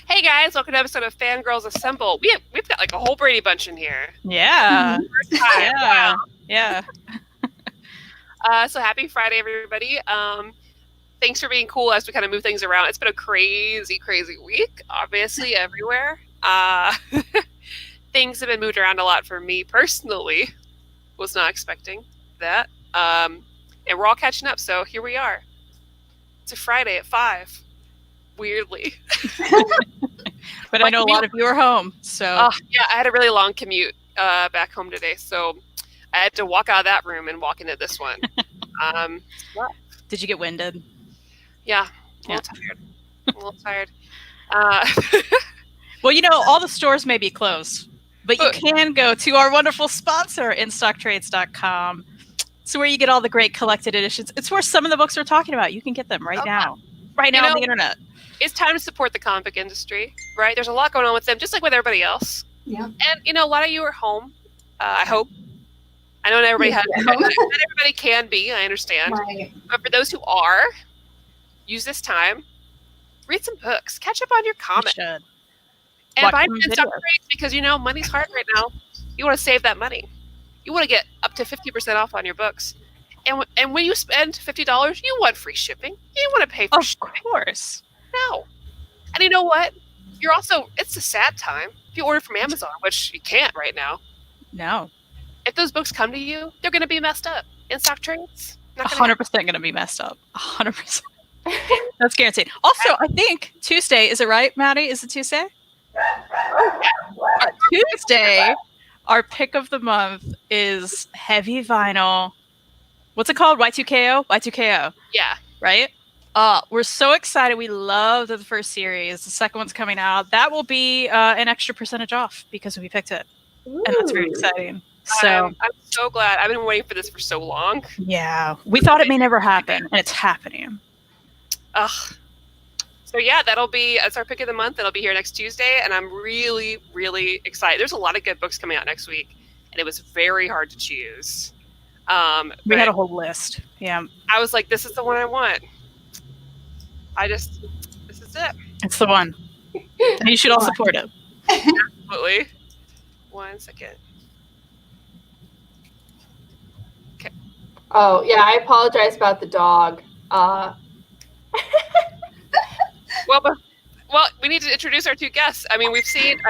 Hey guys, welcome to an episode of Fangirlz Assemble. We've got like a whole Brady Bunch in here. Yeah. First time. Yeah. Wow. Yeah. So happy Friday, everybody. Thanks for being cool as we kind of move things around. It's been a crazy, crazy week, obviously, everywhere. Things have been moved around a lot for me personally. Was not expecting that. And we're all catching up, so here we are. It's a Friday at 5. Weirdly. But I know a lot of you are home, so. Yeah, I had a really long commute back home today, so I had to walk out of that room and walk into this one. Did you get winded? Yeah, a little tired. Well, you know, all the stores may be closed, but you can go to our wonderful sponsor, InStockTrades.com. It's where you get all the great collected editions. It's where some of the books we're talking about, you can get them right now on the internet. It's time to support the comic book industry, right? There's a lot going on with them, just like with everybody else. Yeah. And, you know, a lot of you are home, I hope. I know not everybody not everybody can be, I understand. Right. But for those who are, use this time, read some books, catch up on your comics. You should. And buy stock trades because, you know, money's hard right now. You want to save that money. You want to get up to 50% off on your books. And when you spend $50, you want free shipping. You don't want to pay for shipping. Of course. No. And you know what? It's a sad time. If you order from Amazon, which you can't right now. No. If those books come to you, they're going to be messed up. In stock trades, 100% going to be messed up. 100%. That's guaranteed. Also, I think Tuesday, is it right, Maddie? Is it Tuesday? Tuesday, our pick of the month is heavy vinyl. What's it called? Y2KO? Y2KO. Yeah. Right? We're so excited. We love the first series. The second one's coming out. That will be an extra percentage off because we picked it. Ooh. And that's very exciting. So I'm so glad. I've been waiting for this for so long. Yeah. We thought it may never happen, and it's happening. So yeah, that's our pick of the month. That'll be here next Tuesday, and I'm really, really excited. There's a lot of good books coming out next week, and it was very hard to choose. We had a whole list. Yeah. I was like, this is the one I want. This is it. It's the one. And you should all support it. Absolutely. 1 second. Okay. Oh, yeah, I apologize about the dog. Well, we need to introduce our two guests. I mean, I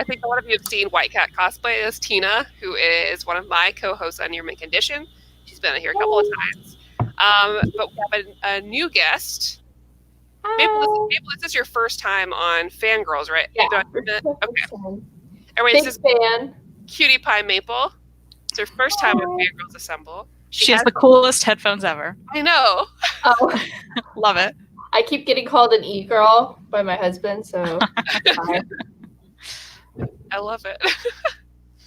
think a lot of you have seen White Cat cosplay as Tina, who is one of my co-hosts on Your Mint Condition. She's been here a couple of times. But we have a new guest. Maple, this is your first time on Fangirlz, right? Yeah. Okay. Anyway, this is fan. Cutie Pie Maple. It's her first time on Fangirlz Assemble. She has the coolest headphones ever. I know. Oh. Love it. I keep getting called an e-girl by my husband, so I love it.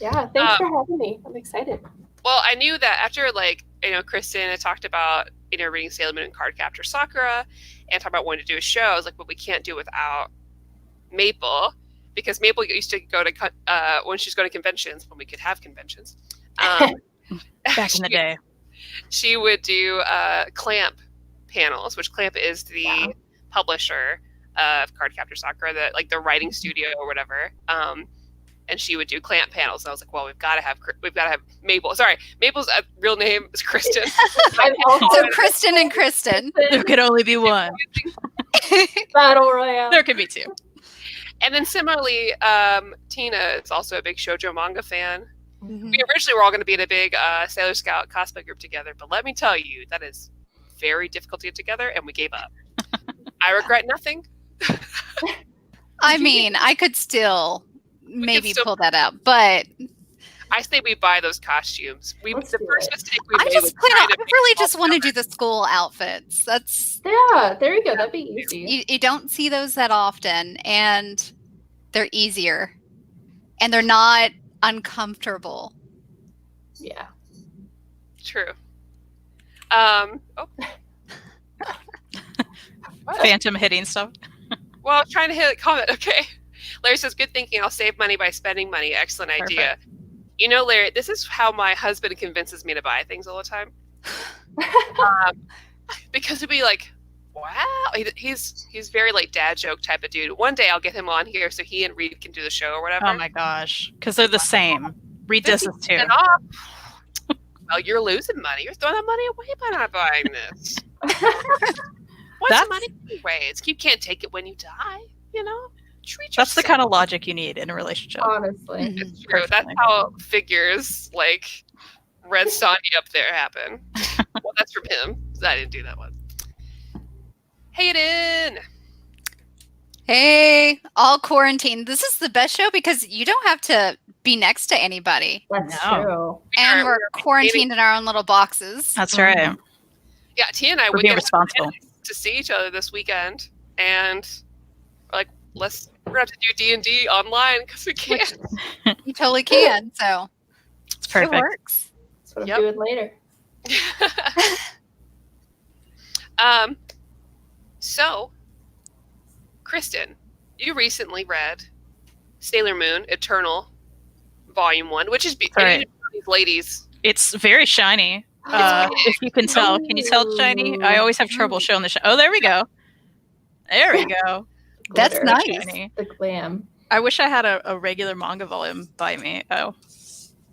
Yeah, thanks for having me. I'm excited. Well, I knew that after, Kristan had talked about, reading Sailor Moon and Cardcaptor Sakura and talking about wanting to do a show. I was like, but we can't do it without Maple, because Maple used to go to, when she was going to conventions, when we could have conventions. Back in the day. She would do Clamp panels, which Clamp is the publisher of Cardcaptor Sakura, the writing studio or whatever. And she would do Clamp panels. And I was like, well, we've got to have Maple. Sorry, Maple's real name is Kristan. So Kristan and Kristan. There could only be one. Battle Royale. There could be two. And then similarly, Tina is also a big shoujo manga fan. Mm-hmm. We originally were all going to be in a big Sailor Scout cosplay group together, but let me tell you, that is very difficult to get together, and we gave up. I regret nothing. I mean, I could still pull that out, but I say we buy those costumes. The first mistake we made. I really just want to do the school outfits. There you go. That'd be easy. You don't see those that often, and they're easier, and they're not uncomfortable. Yeah. True. Phantom hitting stuff. Well, I was trying to hit a comment. Okay. Larry says, good thinking. I'll save money by spending money. Excellent idea. Perfect. You know, Larry, this is how my husband convinces me to buy things all the time. Because he'd be like, Wow, he's very like dad joke type of dude. One day I'll get him on here so he and Reed can do the show or whatever. Oh my gosh, because they're the same. Reed does this too. Off. Well, you're losing money. You're throwing that money away by not buying this. What's the money anyways? You can't take it when you die. You know, treat yourself. That's the kind of logic you need in a relationship. Honestly. It's true. That's how figures like Red Sonja up there happen. Well, that's from him. I didn't do that one. Hayden. Hey, all quarantined. This is the best show because you don't have to be next to anybody. That's No. true. And we're quarantined in our own little boxes. That's right. Yeah, Tia and I We're would being get responsible. to see each other this weekend, and we're like, we're gonna have to do D&D online because we can't. You totally can. So It's perfect. it works. That's what I'm Yep. doing later. So, Kristan, you recently read Sailor Moon Eternal Volume 1, which is Right. these ladies. It's very shiny. If you can tell. Can you tell it's shiny? I always have trouble showing the Oh, there we go. There we go. That's Glitter. nice. Shiny. The glam. I wish I had a regular manga volume by me. Oh.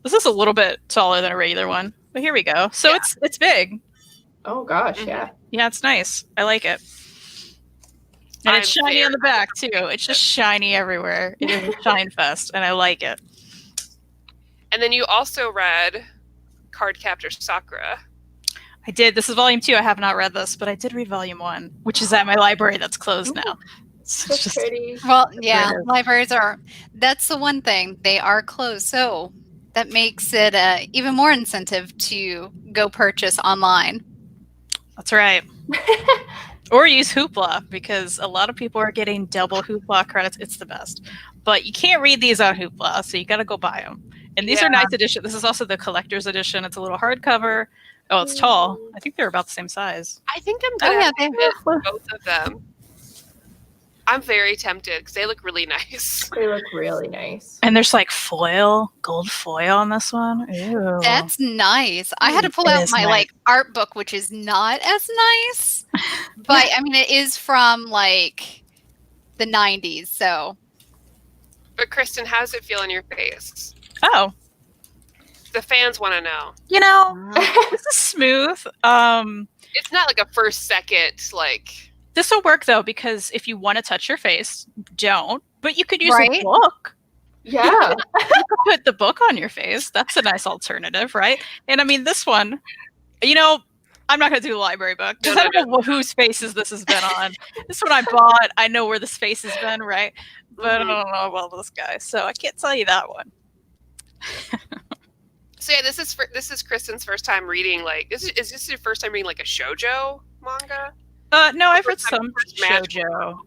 This is a little bit taller than a regular one. But here we go. So Yeah. it's big. Oh gosh, Mhm. yeah. Yeah, it's nice. I like it. And it's I'm shiny on the very back too. It's just shiny everywhere. It is a shine fest, and I like it. And then you also read Cardcaptor Sakura. I did. This is volume 2. I have not read this, but I did read volume 1, which is at my library that's closed now. It's That's just pretty. Well, yeah, Weird. libraries are. That's the one thing. They are closed. So that makes it even more incentive to go purchase online. that's right. Or use Hoopla, because a lot of people are getting double Hoopla credits. It's the best. But you can't read these on Hoopla, so you got to go buy them. And these are nice edition. This is also the collector's edition. It's a little hardcover. Oh, it's tall. I think they're about the same size. I think I'm Oh, gonna yeah, they- get both of them. I'm very tempted because they look really nice. They look really nice. And there's like foil, gold foil on this one. Ew. That's nice. I had to pull It out is my nice. like art book, which is not as nice, but I mean it is from like the 90s. So But Kristan, how does it feel on your face? Oh, The fans want to know. you know, this is smooth. It's not like a first second like. This will work though, because if you want to touch your face, don't. But you could use a Right? book. Yeah. Put the book on your face. That's a nice alternative, right? And I mean, this one, you know, I'm not going to do the library book because No, I don't know whose faces this has been on. This one I bought. I know where this face has been, right? But I don't know about this guy, so I can't tell you that one. So yeah, this is Kristen's first time reading like is this your first time reading like a shoujo manga? No, I've read First time- some first Magic shoujo.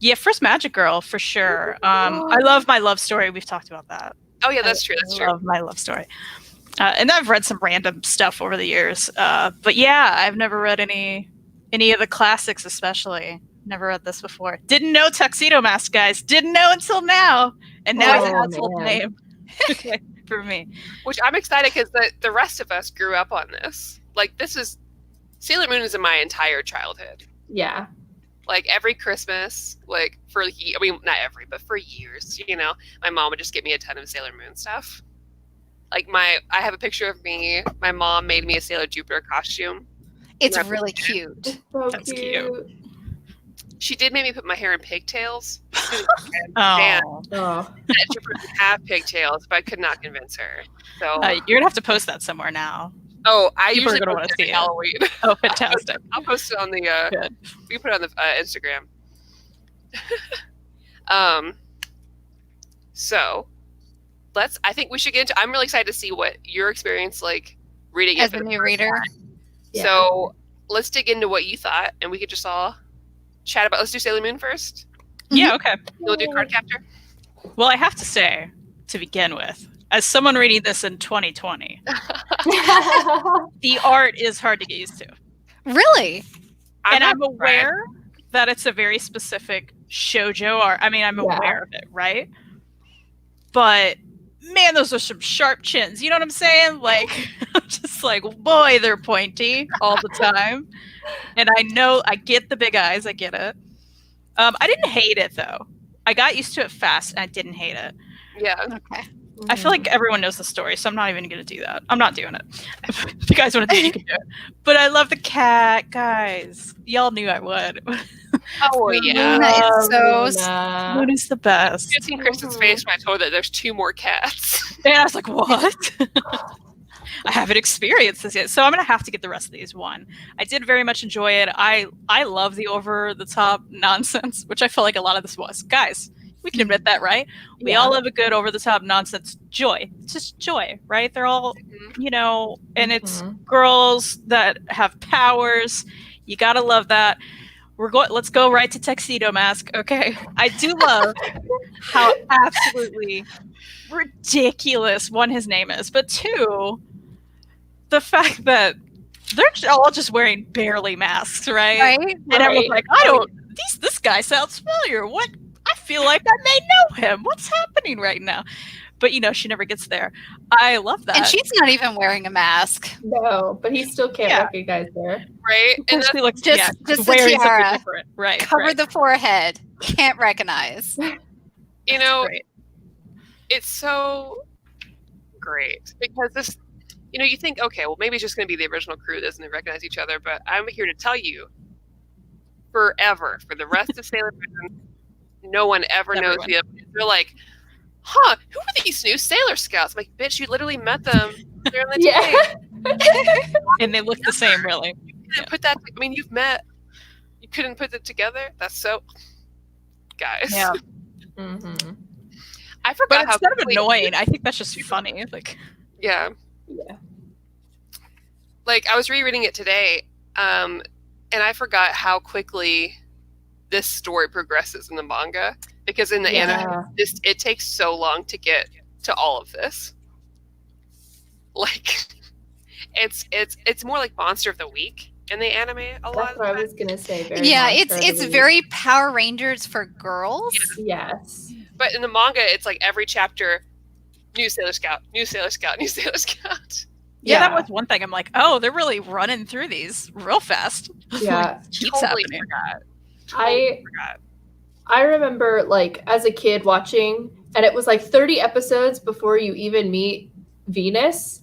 Yeah, first Magic Girl for sure. I love my love story. We've talked about that. Oh yeah, that's true. That's I true. love my love story. And I've read some random stuff over the years. But yeah, I've never read any of the classics, especially. Never read this before. Didn't know Tuxedo Mask, guys. Didn't know until now. And now he's a Oh, household man. name for me. Which I'm excited because the rest of us grew up on this. Like this is Sailor Moon is in my entire childhood. Yeah. Like every Christmas, like I mean not every, but for years, you know, my mom would just get me a ton of Sailor Moon stuff. Like I have a picture of me. My mom made me a Sailor Jupiter costume. it's Yeah. really cute. So That's cute. She did make me put my hair in pigtails. Oh. Oh. That Jupiter didn't have pigtails, but I could not convince her. So You're gonna have to post that somewhere now. I people are usually gonna post wanna it see at it. Halloween. Oh, fantastic. I'll post it on the Good. we can put it on the Instagram. So I think we should get into I'm really excited to see what your experience like reading it As for a the new first reader. time. Yeah. So let's dig into what you thought and we could just all chat about let's do Sailor Moon first. Yeah, okay. We'll do Cardcaptor. Well, I have to say, to begin with, as someone reading this in 2020, the art is hard to get used to. Really? And not I'm aware that it's a very specific shoujo art. I mean, I'm Yeah. aware of it, right? But man, those are some sharp chins. You know what I'm saying? Like, Just like, boy, they're pointy all the time. And I know, I get the big eyes. I get it. I didn't hate it, though. I got used to it fast, and I didn't hate it. Yeah. Okay. I feel like everyone knows the story, so I'm not even going to do that. I'm not doing it. If you guys want to do it, you can do it. But I love the cat, guys. Y'all knew I would. Oh, yeah. Luna is so Luna. Luna's the best. You seen Kristen's face when I told her that there's 2 more cats. And I was like, what? I haven't experienced this yet. So I'm going to have to get the rest of these. One, I did very much enjoy it. I love the over-the-top nonsense, which I feel like a lot of this was. Guys, we can admit that, right? We all love a good over-the-top nonsense joy. It's just joy, right? They're all, you know, and it's girls that have powers. You got to love that. Let's go right to Tuxedo Mask. Okay. I do love how absolutely ridiculous, one, his name is, but two, the fact that they're all just wearing barely masks, right? Right? And everyone's like, this guy sounds familiar. What? I feel like I may know him. What's happening right now? But, you know, she never gets there. I love that. And she's not even wearing a mask. No, but he still can't recognize her. Right? And And she looks just the wearing something tiara. different. Right. Cover right. the forehead. Can't recognize. you know, Great. it's so great because this, you know, you think, okay, well, maybe it's just going to be the original crew that doesn't recognize each other, but I'm here to tell you, forever, for the rest of Sailor Moon, no one ever knows the other. They're like, huh, who are these new Sailor Scouts? I'm like, bitch, you literally met them. They're in the team. And they look the same, really. You couldn't put that, I mean, you've met. You couldn't put it together? That's so, guys. Yeah. Mm-hmm. I But forgot how instead of quickly- annoying, I think that's just funny. Like, Yeah. Yeah. Like, I was rereading it today, and I forgot how quickly this story progresses in the manga. Because in the anime, it takes so long to get to all of this. Like, it's more like Monster of the Week in the anime a lot. That's what I was gonna say. Very Yeah, Monster of the it's Week. very Power Rangers for girls. Yes. But in the manga, it's like every chapter, new Sailor Scout, new Sailor Scout, new Sailor Scout. yeah, that was one thing. I'm like, oh, they're really running through these real fast. Yeah. Keeps Totally happening. forgot. I Totally forgot. I remember, like, as a kid watching, and it was like 30 episodes before you even meet Venus,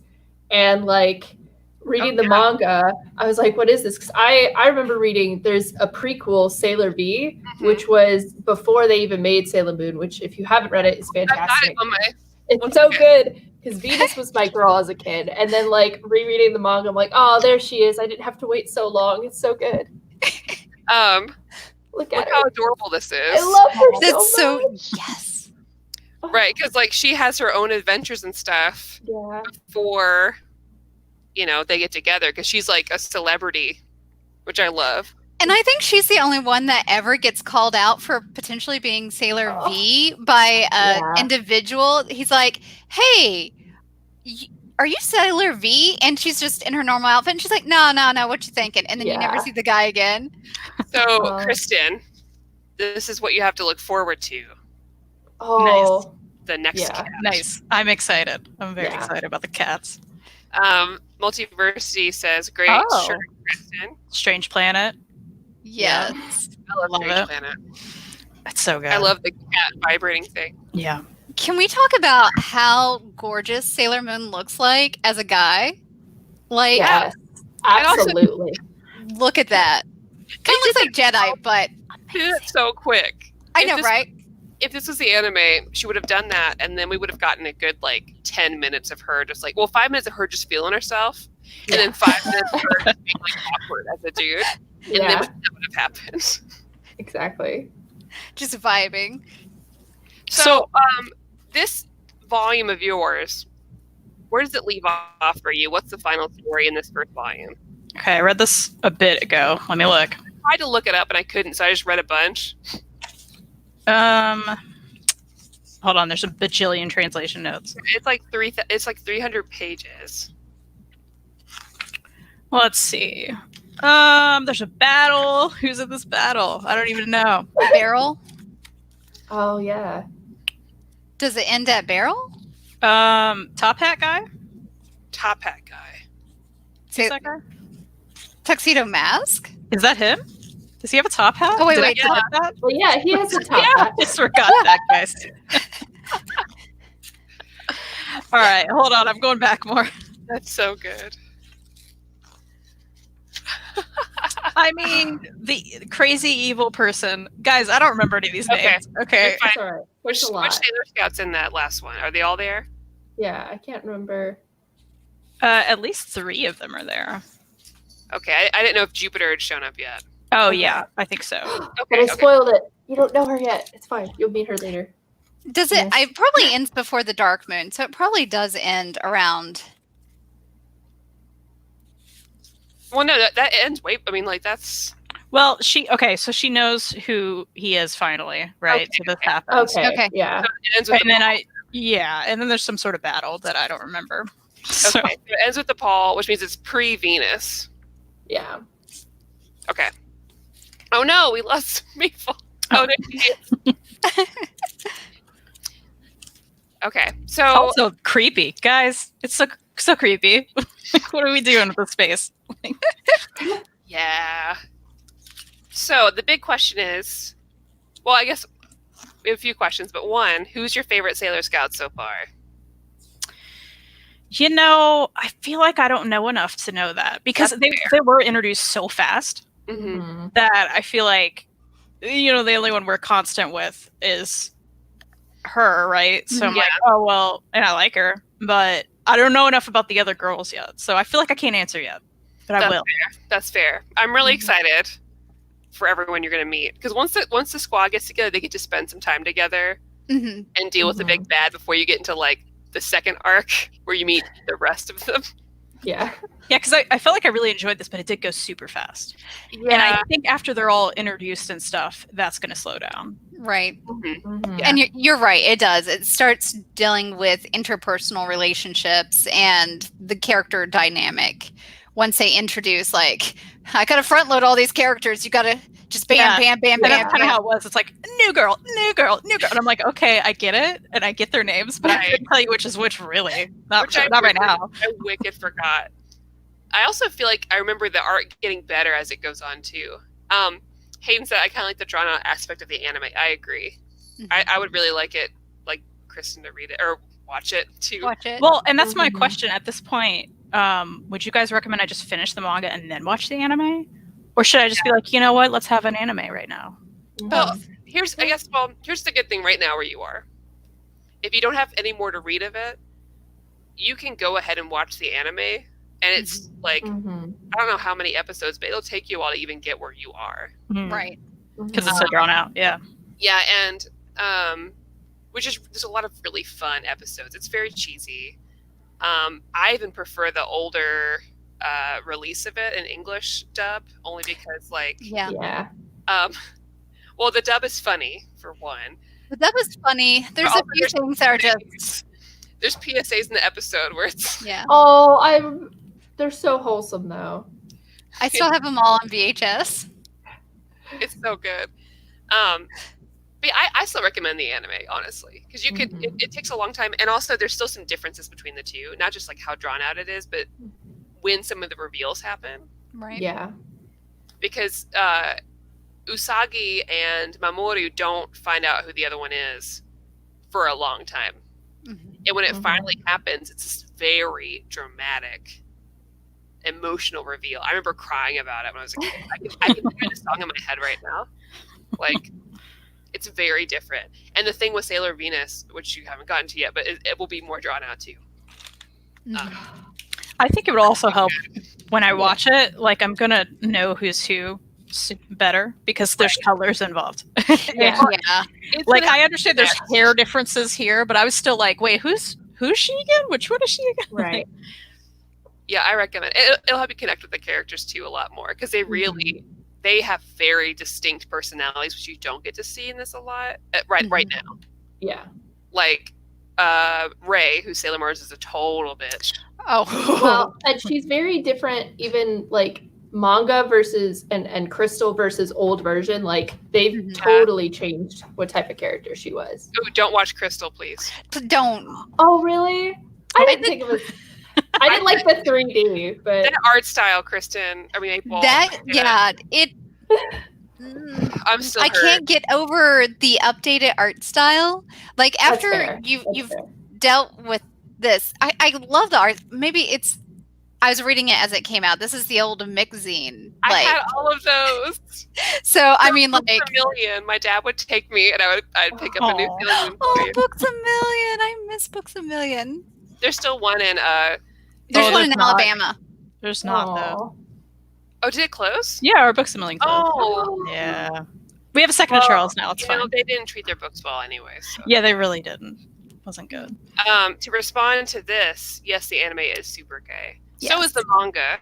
and like reading the manga, I was like, what is this? Because I remember reading, there's a prequel, Sailor V, which was before they even made Sailor Moon, which if you haven't read it, is I've got fantastic. it on my. It's so good because Venus was my girl as a kid, and then like rereading the manga, I'm like, oh, there she is. I didn't have to wait so long. It's so good. Look at Look her. how adorable this is. I love her That's so so much. yes. Right, because like she has her own adventures and stuff Yeah. before, you know, they get together because she's like a celebrity, which I love. And I think she's the only one that ever gets called out for potentially being Sailor V by an individual. He's like, hey, are you Sailor V? And she's just in her normal outfit. And she's like, no, what you thinking? And then you never see the guy again. So, Kristen, this is what you have to look forward to. Oh, The next cat. Nice. I'm excited. I'm very excited about the cats. Multiversity says, great shirt, Kristen. Strange Planet. Yes. I love Strange it. Planet. That's so good. I love the cat vibrating thing. Yeah. Can we talk about how gorgeous Sailor Moon looks like as a guy? Like, yes, absolutely. Look at that. Kind of looks like Jedi, but Did it so quick. I know, right? If this was the anime, she would have done that, and then we would have gotten a good, like, 10 minutes of her just, like, 5 minutes of her just feeling herself, and then 5 minutes of her just being, like, awkward as a dude, and then that would have happened. Exactly. Just vibing. So, this volume of yours, where does it leave off for you? What's the final story in this first volume? Okay, I read this a bit ago. Let me look. I tried to look it up, and I couldn't, so I just read a bunch. Hold on. There's a bajillion translation notes. It's like 300 pages. Let's see. There's a battle. Who's in this battle? I don't even know. Barrel? Oh yeah. Does it end at Barrel? Top hat guy. Top hat guy. Who's that guy? Tuxedo Mask? Is that him? Does he have a top hat? Oh, wait, Did I wait, forget that? Well, yeah, he has a top Yeah, I hat. just forgot that, guys. All right, hold on. I'm going back more. That's so good. I mean, the crazy evil person. Guys, I don't remember any of these names. Okay. That's all right. Which There's a lot. Sailor Scouts in that last one? Are they all there? Yeah, I can't remember. At least 3 of them are there. Okay, I didn't know if Jupiter had shown up yet. Oh, Okay. yeah, I think so. But I spoiled it. You don't know her yet. It's fine. You'll meet her later. Does it? Yes. It probably ends before the Dark Moon, so it probably does end around. Well, no, that ends. Wait, I mean, like that's. Well, so she knows who he is finally, right? Okay, So this happens. Okay. Yeah. It ends with And then and then there's some sort of battle that I don't remember. So, Okay, so it ends with the Paul, which means it's pre-Venus. Yeah. Okay. Oh no, we lost Maple. Oh no. she is. Okay, so also creepy, guys. It's so creepy. What are we doing with this space? yeah. So the big question is, well, I guess we have a few questions, but one, who's your favorite Sailor Scout so far? You know, I feel like I don't know enough to know that because they were introduced so fast Mm-hmm. that I feel like, you know, the only one we're constant with is her, right? So I'm like, oh, well, and I like her, but I don't know enough about the other girls yet. So I feel like I can't answer yet, but I will. That's fair. I'm really excited for everyone you're going to meet because once the squad gets together, they get to spend some time together and deal with the big bad before you get into like the second arc where you meet the rest of them. Yeah. Yeah, because I felt like I really enjoyed this, but it did go super fast. Yeah. And I think after they're all introduced and stuff, that's going to slow down. Right. Mm-hmm. Yeah. And you're right, it does. It starts dealing with interpersonal relationships and the character dynamic. Once they introduce, like, I gotta front load all these characters, you gotta just bam, bam, bam, And bam, that's kind of bam. how it was. It's like, new girl, new girl, new girl. And I'm like, okay, I get it. And I get their names, but I couldn't tell you which is which, really. Not right now. I wicked forgot. I also feel like I remember the art getting better as it goes on, too. Hayden said I kind of like the drawn-out aspect of the anime. I agree. I would really like it, like Kristin to read it, or watch it, too. Watch it. Well, and that's my question at this point. Would you guys recommend I just finish the manga and then watch the anime? Or should I just be like, you know what, let's have an anime right now? Well, here's the good thing right now where you are. If you don't have any more to read of it, you can go ahead and watch the anime, and it's like, I don't know how many episodes, but it'll take you a while to even get where you are. Right. Because it's so drawn out, yeah. Yeah, and there's a lot of really fun episodes. It's very cheesy. I even prefer the older release of it in English dub, only because well, the dub is funny for one. But that was funny. There's a few things that are just there's PSAs in the episode where it's they're so wholesome though. I still have them all on VHS. It's so good. But yeah, I still recommend the anime, honestly, because you could. It takes a long time, and also there's still some differences between the two. Not just like how drawn out it is, but when some of the reveals happen. Right. Yeah. Because Usagi and Mamoru don't find out who the other one is for a long time, and when it finally happens, it's this very dramatic, emotional reveal. I remember crying about it when I was a kid. I can hear the song in my head right now, like. It's very different. And the thing with Sailor Venus, which you haven't gotten to yet, but it will be more drawn out too. I think it would also help when I watch it. Like, I'm going to know who's who better because there's colors involved. Yeah. Like, I understand there's hair differences here, but I was still like, wait, who's she again? Which one is she again? Right. Yeah, I recommend it. It'll help you connect with the characters too a lot more because they really... They have very distinct personalities, which you don't get to see in this a lot right now. Yeah. Like Ray, who's Sailor Mars, is a total bitch. Oh. Well, and she's very different, even like manga versus and Crystal versus old version. Like they've totally changed what type of character she was. Ooh, don't watch Crystal, please. Don't. Oh, really? I didn't think it was. I didn't like the 3D, but that art style, Kristen. I mean, April. I'm still. I can't get over the updated art style. Like after you've dealt with this, I love the art. Maybe it's. I was reading it as it came out. This is the old Mixzine. I had all of those. So I mean, like Books A Million. My dad would take me, and I'd pick up a new Sailor Moon. Oh, Books A Million! I miss Books A Million. There's still one in. There's one in Alabama. There's not though. Oh, did it close? Yeah, our Books A Million closed. Oh, yeah. We have a second of Charles now. It's fine. They didn't treat their books well, anyway. So. Yeah, they really didn't. Wasn't good. To respond to this, yes, the anime is super gay. Yes. So is the manga.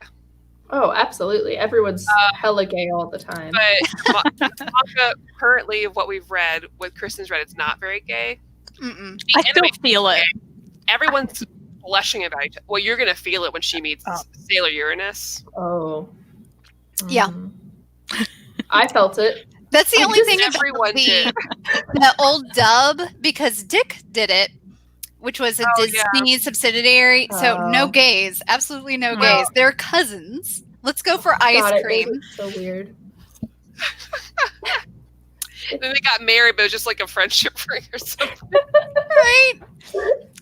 Oh, absolutely. Everyone's hella gay all the time. But manga, currently, what we've read, what Kristen's read, it's not very gay. I still feel it. Everyone's blushing about each other. Well, you're going to feel it when she meets Sailor Uranus. Oh. Yeah. I felt it. That's the only thing about the old dub, because Dick did it, which was a Disney subsidiary. So no gays. Absolutely no gays. They're cousins. Let's go for ice cream. It's so weird. Then they got married, but it was just like a friendship ring or something. Right?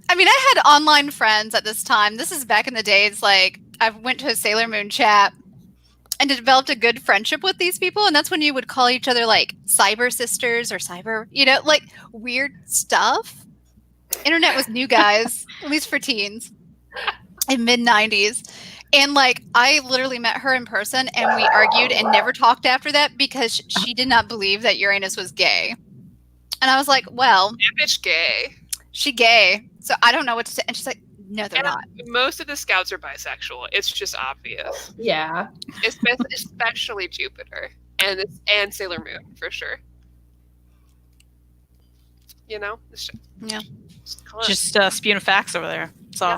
I mean, I had online friends at this time. This is back in the days. Like, I went to a Sailor Moon chat and developed a good friendship with these people. And that's when you would call each other, like, cyber sisters or cyber, like, weird stuff. Internet was new, guys, at least for teens, in mid-90s. And, like, I literally met her in person, and we argued and never talked after that because she did not believe that Uranus was gay. And I was like, well... That bitch gay. She gay. So I don't know what to say. And she's like, no, they're not. Most of the scouts are bisexual. It's just obvious. Yeah. Especially Jupiter and Sailor Moon, for sure. Just spewing facts over there. So,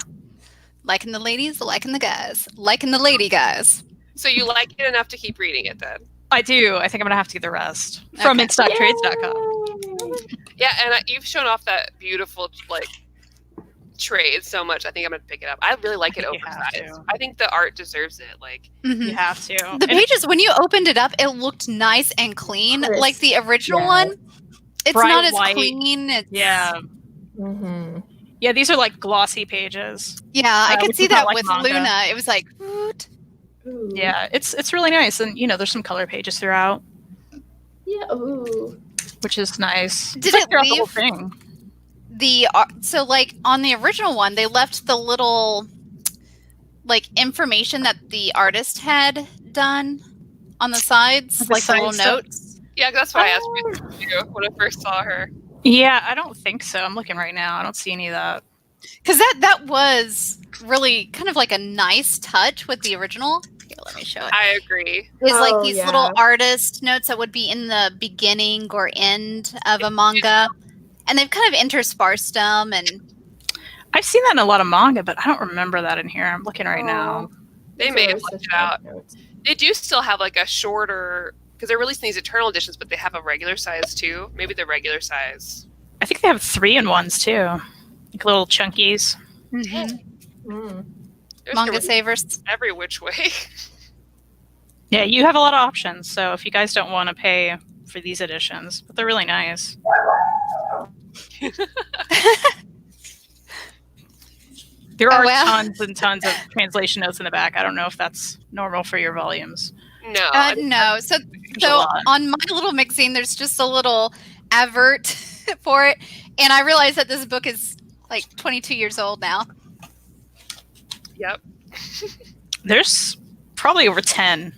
liking the ladies, liking the guys, liking the lady guys. So you like it enough to keep reading it, then? I do. I think I'm gonna have to get the rest from InStockTrades.com. Yeah, and you've shown off that beautiful trade so much. I think I'm gonna pick it up. I really like it oversized. I think the art deserves it. Like you have to. The pages, when you opened it up, it looked nice and clean, like the original one. It's not as clean. Yeah. Yeah, these are like glossy pages. Yeah, I could see that with manga. Luna. It was like, what? Yeah, it's really nice, and there's some color pages throughout. Yeah, which is nice. Did it leave the whole thing? So like on the original one, they left the little like information that the artist had done on the sides, like the little notes. Yeah, that's what I asked you when I first saw her. Yeah, I don't think so. I'm looking right now. I don't see any of that. Because that was really kind of like a nice touch with the original. Here, let me show it. I agree. It's like these little artist notes that would be in the beginning or end of a manga. And they've kind of interspersed them. And I've seen that in a lot of manga, but I don't remember that in here. I'm looking right now. They may have left it out. They do still have like a shorter... Because they're releasing these Eternal editions, but they have a regular size too. Maybe the regular size. I think they have 3-in-1s too. Like little chunkies. Manga savers. Every which way. Yeah, you have a lot of options. So if you guys don't want to pay for these editions, but they're really nice. There are tons and tons of translation notes in the back. I don't know if that's normal for your volumes. No. No. So on my little Mixzine, there's just a little advert for it. And I realized that this book is like 22 years old now. Yep. There's probably over 10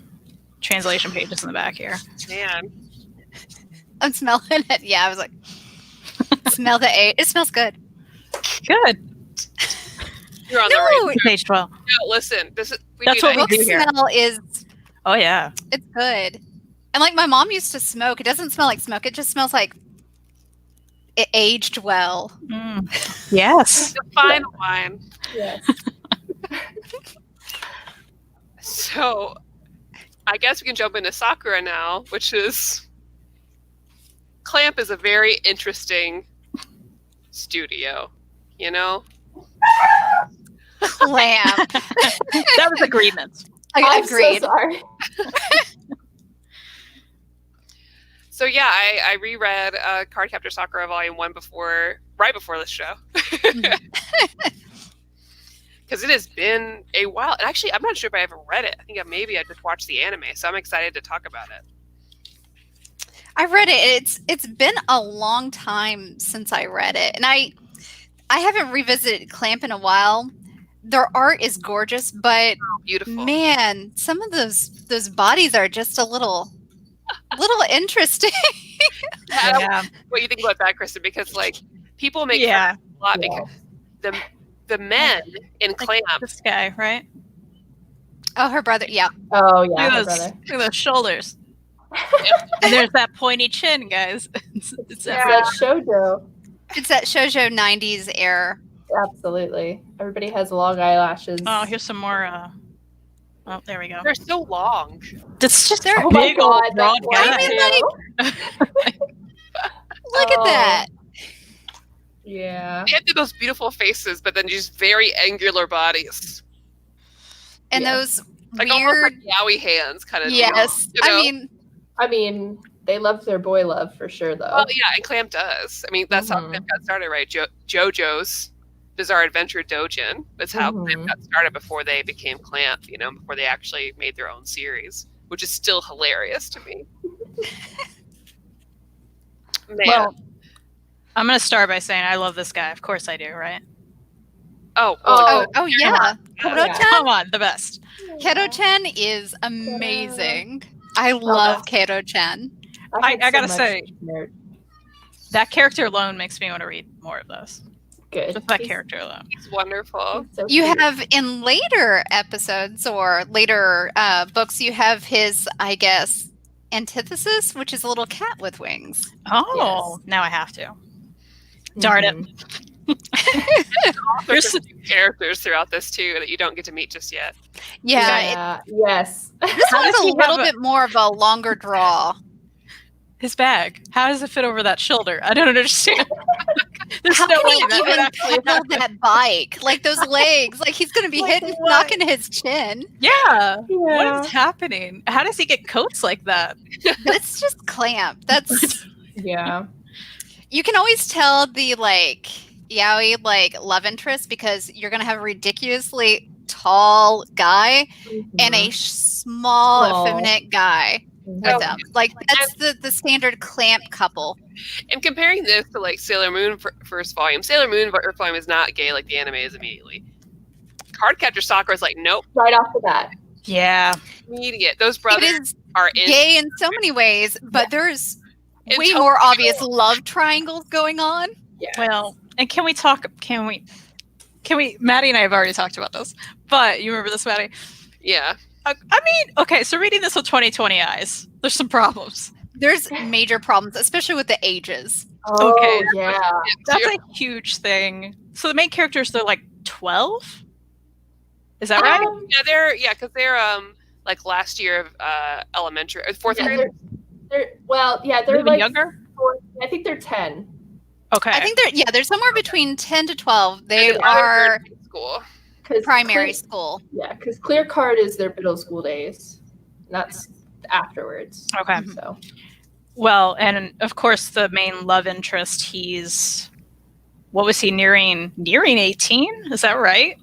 translation pages in the back here. Man. I'm smelling it. Yeah, I was like, smell the A. It smells good. Good. You're on the right page 12. No, listen. That's what we do here. Smell is... Oh, yeah. It's good. And like my mom used to smoke. It doesn't smell like smoke. It just smells like it aged well. Yes. It's a fine wine. Yes. So I guess we can jump into Sakura now, which is... Clamp is a very interesting studio, Clamp. That was agreement. I'm Agreed. so sorry. So yeah, I reread Cardcaptor Sakura Volume 1 right before this show. Because it has been a while. And actually, I'm not sure if I ever read it. I think maybe I just watched the anime, so I'm excited to talk about it. I read it. It's been a long time since I read it, and I haven't revisited Clamp in a while. Their art is gorgeous, but Beautiful. man, some of those bodies are just a little interesting. I don't know what you think about that, Kristen? Because like people make fun of it a lot because the men in Clamp. This guy, right? Oh, her brother. Yeah. Oh yeah, Look my at brother. those shoulders. And there's that pointy chin, guys. It's That shoujo. It's that shoujo 90s era. Absolutely. Everybody has long eyelashes. Oh, here's some more. Oh, there we go. They're so long. It's just a Oh my big old God, broad that's guy. Look at that. Yeah. They have the most beautiful faces, but then just very angular bodies. And Yeah. those Like weird. almost like yaoi hands kind of. Yes. You know? I mean, they love their boy love for sure, though. Well, yeah, and Clamp does. I mean, that's how Clamp got started, right? JoJo's Bizarre Adventure Dojin. That's how Clamp got started before they became Clamp, you know, before they actually made their own series, which is still hilarious to me. Man. Well, I'm going to start by saying I love this guy. Of course I do, right? Oh, Yeah. Yeah. Come on, the best. Keto-chan is amazing. I love Keto-chan. I had gotta much say, nerd. that character alone makes me want to read more of this. Good. Just that character alone. He's wonderful. He's so You cute. have in later episodes or later books, you have his, I guess, antithesis, which is a little cat with wings. Oh, now I have to. Darn it. There's some new characters throughout this too that you don't get to meet just yet. Yeah. Yes. This How one's does a he little have bit more of a longer draw. His bag. How does it fit over that shoulder? I don't understand. There's How no can way he that would even actually pedal happen. that bike? Like those legs. Like he's going to be hitting, knocking his chin. Yeah. What is happening? How does he get coats like that? But it's just Clamp. That's Yeah. you can always tell the like yaoi like love interest because you're gonna have a ridiculously tall guy and a small, effeminate guy with them. Like that's the standard Clamp couple. And comparing this to like Sailor Moon first volume, Sailor Moon first volume is not gay like the anime is immediately. Cardcaptor Sakura is like, nope, Right off the bat. Yeah. immediate. Those It brothers is are in. gay in so many ways, but there's It's way so more cute. obvious love triangles going on. Yeah. Well, and can we, Maddie and I have already talked about this, but you remember this, Maddie? Yeah. I mean, okay, so reading this with 2020 eyes, there's some problems. There's major problems, especially with the ages. Oh, Okay. yeah. That's a huge thing. So the main characters, they're like 12? Is that right? Yeah, because they're like last year of elementary, fourth Yeah, grade. they're Even like younger? I think they're 10. Okay. I think they're somewhere between 10 to 12. They And they're are in school. primary school. Yeah, because Clear Card is their middle school days. And that's afterwards. Okay. So Well, and of course, the main love interest, what was he nearing 18? Is that right?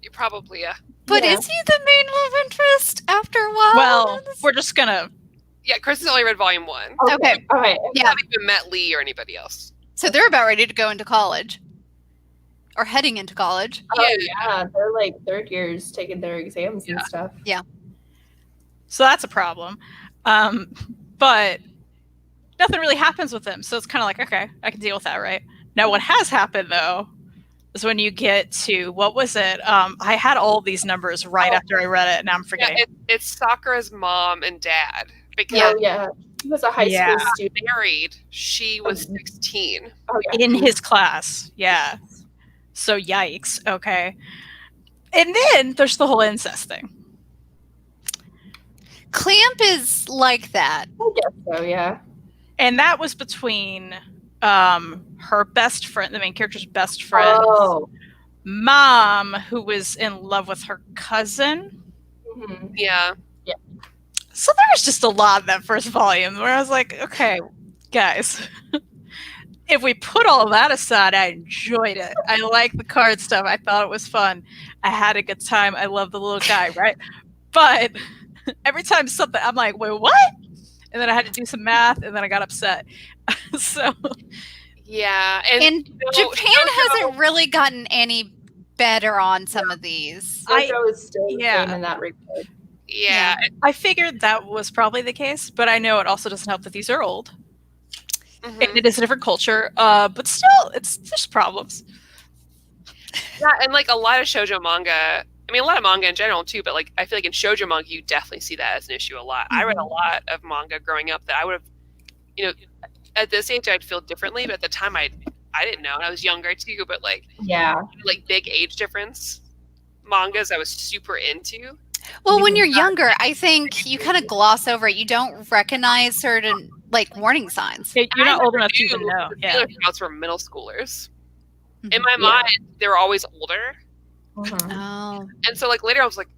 You probably, yeah. But Yeah. is he the main love interest after a while? Well, we're just gonna. Yeah, Kristen's only read volume 1. Okay. All right. I Yeah. haven't even met Lee or anybody else. So they're about ready to go into college. Or heading into college. Oh, yeah. They're like third years taking their exams and stuff. So that's a problem. But nothing really happens with them. So it's kind of like, okay, I can deal with that, right? Now, what has happened, though, is when you get to, what was it? I had all these numbers right after I read it, and now I'm forgetting. Yeah, it's Sakura's mom and dad. Because Oh, yeah. He was a high school student. married, she was 16. Oh, yeah. In his class, yeah. So yikes, okay. And then there's the whole incest thing. Clamp is like that. I guess so, yeah. And that was between her best friend, the main character's best friend, Oh, mom who was in love with her cousin. Mhm. Yeah. So there was just a lot in that first volume where I was like, okay, guys, if we put all that aside, I enjoyed it. I like the card stuff. I thought it was fun. I had a good time. I love the little guy, right? But every time something, I'm like, wait, what? And then I had to do some math, and then I got upset. So Yeah. And Japan hasn't really gotten any better on some of these. Shoujo is still the same in that regard. Yeah. I figured that was probably the case, but I know it also doesn't help that these are old. Mhm. And it is a different culture, but still, there's problems. Yeah, and like a lot of shoujo manga, I mean, a lot of manga in general too, but like I feel like in shoujo manga, you definitely see that as an issue a lot. I read a lot of manga growing up that I would have, you know, at this age I'd feel differently, but at the time I didn't know, and I was younger too. But like big age difference mangas I was super into. Well, when you're younger, I think you kind of gloss over it. You don't recognize certain like warning signs. Yeah, you're not old enough to even know. Yeah, Sailor Scouts were middle schoolers. In my mind, they were always older. Oh. And so like later I was like,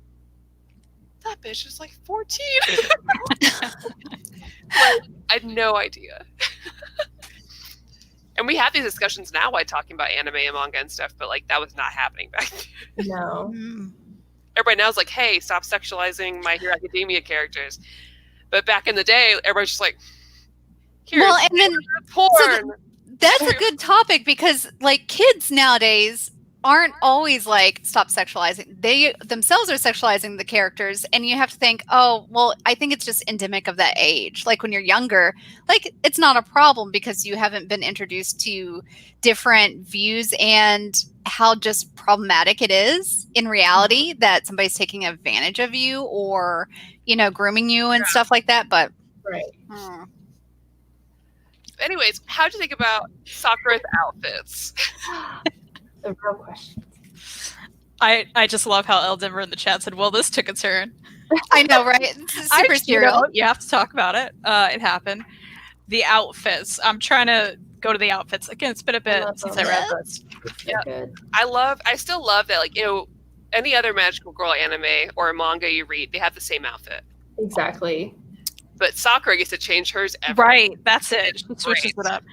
that bitch is like 14. I had no idea. And we have these discussions now while talking about anime and manga and stuff, but like that was not happening back then. No. Everybody now is like, hey, stop sexualizing My Hero Academia characters. But back in the day, everybody's just like, here's porn. So that's a good topic because like kids nowadays aren't always like stop sexualizing. They themselves are sexualizing the characters, and you have to think, oh, well, I think it's just endemic of that age. Like when you're younger, like it's not a problem because you haven't been introduced to different views and how just problematic it is in reality that somebody's taking advantage of you or, you know, grooming you and stuff like that. But anyways, how'd you think about Sakura's outfits? The real question. I just love how Eldenver in the chat said, well, this took a turn. I know, right? It's super serial. You have to talk about it. It happened. The outfits. I'm trying to go to the outfits. Again, it's been a bit since I read this. Yeah. I still love that, like, you know, any other magical girl anime or manga you read, they have the same outfit. Exactly. But Sakura gets to change hers every Right, that's it. She switches it up.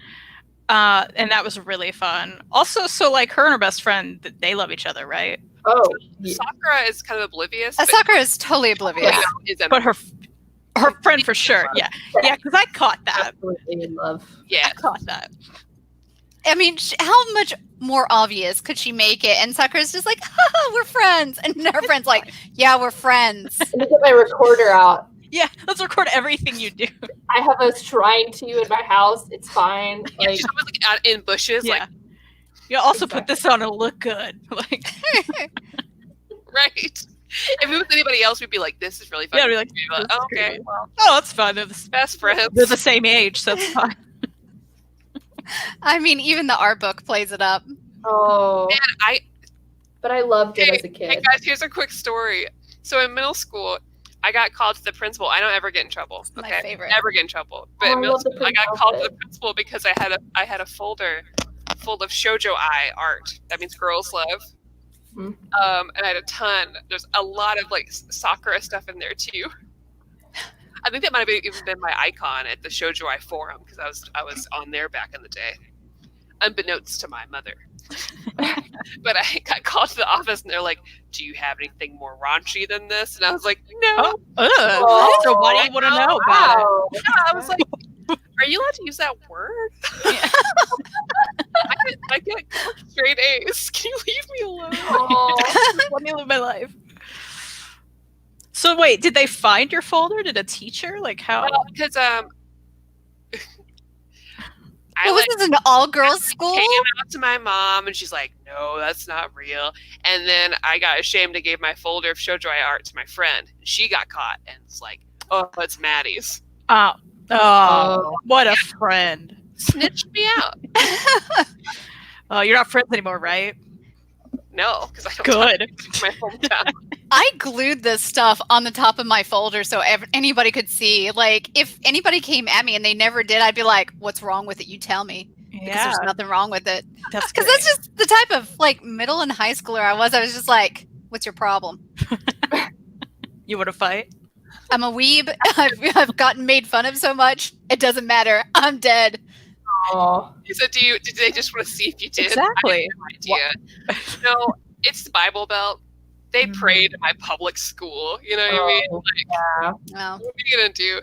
And that was really fun. Also, so like her and her best friend, they love each other, right? Oh, Sakura is kind of oblivious. Sakura is totally oblivious. But her friend for sure. Yeah, because I caught that. Absolutely in love. Yeah, I caught that. I mean, how much more obvious could she make it? And Sakura's just like, haha, we're friends. And her friend's like, yeah, we're friends. Let me get my recorder out. Yeah, let's record everything you do. I have a shrine to you in my house. It's fine. Like, she's always like out in bushes. Yeah. Like, you also put this on and look good. Like, right. If it was anybody else, we'd be like, "This is really fun." Yeah, we'd be like, oh, okay, well, oh, that's fine. They're the best friends. They're the same age, so it's fine. I mean, even the art book plays it up. Oh, man, but I loved it as a kid. Hey guys, here's a quick story. So in middle school, I got called to the principal. I don't ever get in trouble. My Okay, favoror. Never get in trouble. But in middle school, I got called to the principal because I had a folder full of shoujo ai art. That means girls love. And I had a ton. There's a lot of like Sakura stuff in there too. I think that might have even been my icon at the Shoujo Ai forum because I was on there back in the day, unbeknownst to my mother. But I got called to the office and they're like, "Do you have anything more raunchy than this?" And I was like, "No." So why do you want to know about it? Yeah, I was like, "Are you allowed to use that word?" Yeah. I get straight A's. Can you leave me alone? Let me live my life. So wait, did they find your folder? Did a teacher how? Well, because was this an all-girls school? Came out to my mom, and she's like, "No, that's not real." And then I got ashamed to give my folder of shoujo ai art to my friend. She got caught, and it's like, "Oh, it's Maddie's." Oh, what a friend! Snitched me out. Oh, you're not friends anymore, right? No, because I don't Good. My hometown. I glued this stuff on the top of my folder so anybody could see. Like, if anybody came at me and they never did, I'd be like, "What's wrong with it? You tell me." because there's nothing wrong with it. That's Because that's just the type of like middle and high schooler I was. I was just like, what's your problem? You want to fight? I'm a weeb. I've gotten made fun of so much. It doesn't matter. I'm dead. Oh, So did they just want to see if you did? Exactly. I have no idea. No, it's the Bible Belt. They prayed at my public school. You know what I mean? Like, yeah. Well, what are you gonna do?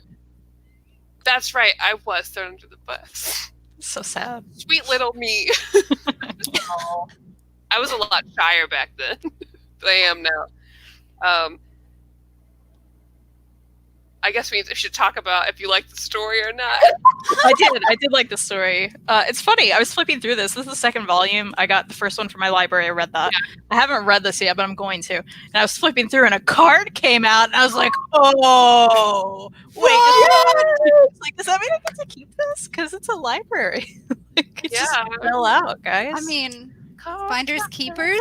That's right. I was thrown under the bus. So sad. Sweet little me. I was a lot shyer back then than I am now. I guess we should talk about if you like the story or not. I did like the story. It's funny. I was flipping through this. This is the second volume. I got the first one from my library. I read that. Yeah. I haven't read this yet, but I'm going to. And I was flipping through, and a card came out, and I was like, "Oh, wait! Like, does that mean I get to keep this? Because it's a library. It just fell out, guys. I mean, finders keepers.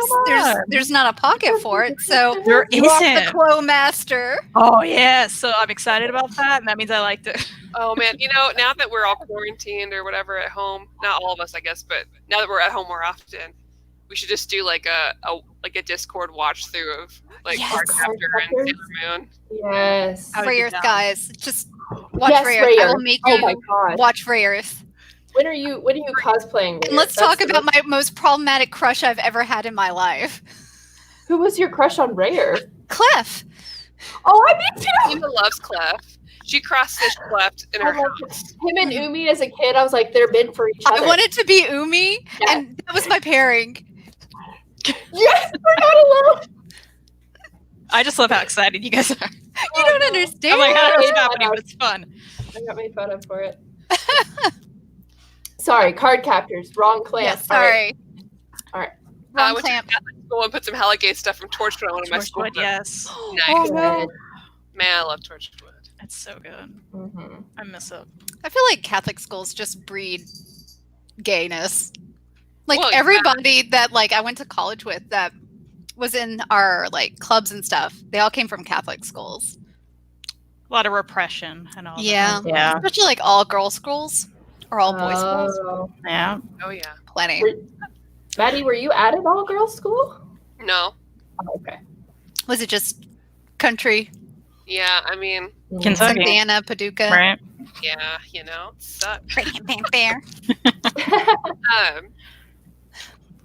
There's not a pocket for it, so there you are the isn't. Clo Master. Oh yeah, so I'm excited about that, and that means I liked it. Oh man, now that we're all quarantined or whatever at home, not all of us, I guess, but now that we're at home more often, we should just do like a Discord watch through of like Cardcaptor and Sailor Moon. Yes. Rayers, guys, just watch Rayers. Rayers. I will make you watch Rayers. When are you cosplaying? And let's talk about my most problematic crush I've ever had in my life. Who was your crush on Rayer? Clef. Oh, I mean too. Tina loves Clef. She cross-stitched Clef in her house. Him and Umi as a kid, I was like, they're meant for each other. I wanted to be Umi, and that was my pairing. Yes, we're not alone. I just love how excited you guys are. You don't understand. I'm like, I don't know what's happening, but it's fun. I got made fun of for it. Sorry, Cardcaptors, wrong clan. Yeah, sorry. All right. Wrong Went to clamp. Catholic school and put some Hellgate stuff from Torchwood on one of my schools. Yes. Nice. Oh, no. Man, I love Torchwood. It's so good. Mm-hmm. I miss it. I feel like Catholic schools just breed gayness. Like Well, everybody that like I went to college with that was in our like clubs and stuff, they all came from Catholic schools. A lot of repression and all Yeah. that. Yeah. Especially like all girl schools or all boys schools. Yeah. Oh yeah. Plenty. Maddie, were you at an all-girls school? No. Oh, okay. Was it just country? Yeah, I mean, Kentucky. Santa Ana, Paducah. Right. yeah, sucks. Fair.